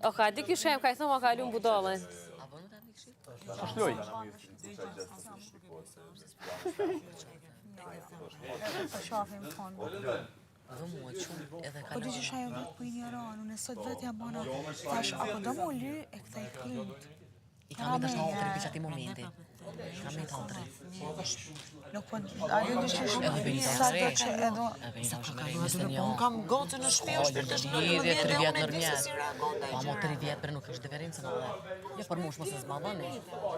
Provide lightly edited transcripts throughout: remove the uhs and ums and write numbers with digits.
O ka, di kishem, ka i thëmë, ka lu në budole. është loj. Shafim fond. Po di që shajo vetë po i një ranë, unë sot vetë jam bana, thash, apo do më ly e këta i kryt. I kam e të shkallë të ati momenti. Kam e të altri. Nuk po, a ju në qysh, sa do që edo... Sa ka kalu aty në Unë kam gotën në shpi, është të shkallë në vjetë dhe unë e di se si reagon dhe Po, amo 3 vjetë, për nuk është diferencë në dhe. Jo, për mush, mos e zmadhoni.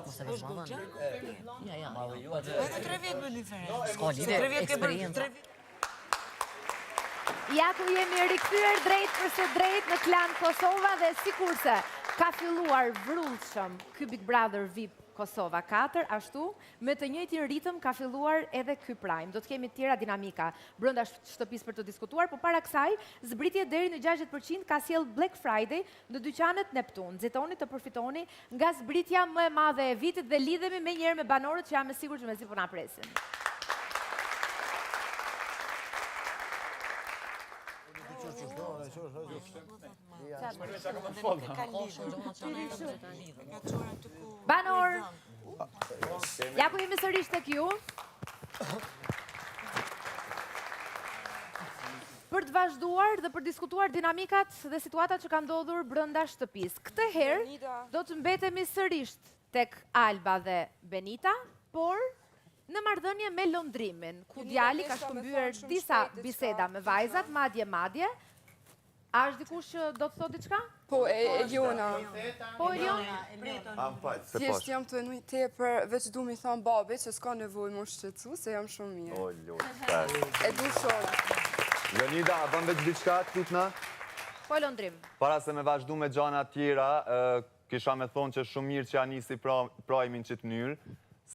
Mos e zmadhoni. Ja. Edhe 3 vjetë më diferencë. Ska lidhe, eksperiencë. Ja ku jemi rikthyer drejt përse drejt në Klan Kosova dhe sikurse ka filluar vrullshëm ky Big Brother VIP Kosova 4, ashtu me të njëjtin ritëm ka filluar edhe ky Prime. Do të kemi tjera dinamika brenda shtëpisë për të diskutuar, por para kësaj, zbritje deri në 60% ka sjell Black Friday në dyqanet Neptun. Nxitoni të përfitoni nga zbritja më e madhe e vitit dhe lidhemi me njëherë me banorët që jam e sigurt që mezi po na presin. Banor, ja ku jemi sërish tek ju. Për të vazhduar dhe për diskutuar dinamikat dhe situatat që kanë ndodhur brenda shtëpisë. Këtë herë do të mbetemi sërish tek Alba dhe Benita, por në marrëdhënie me lëndrimin, ku djali ka shkëmbyer disa biseda me vajzat, madje. A është dikush që do të thot diçka? Po, Eliona. Po, Eliona? Thjesht jam të enuj tepër, veç du mi thamë babi që s'ka nevoj më shqetsu, se jam shumë mirë. O, Lord. E du shumë. Leonida, a bën veç diçka tutna? Po, lëndrim. Para se me vazhdu me gjana tjera, kisha me thonë që shumë mirë që ja nisi prajmin që të mënyrë.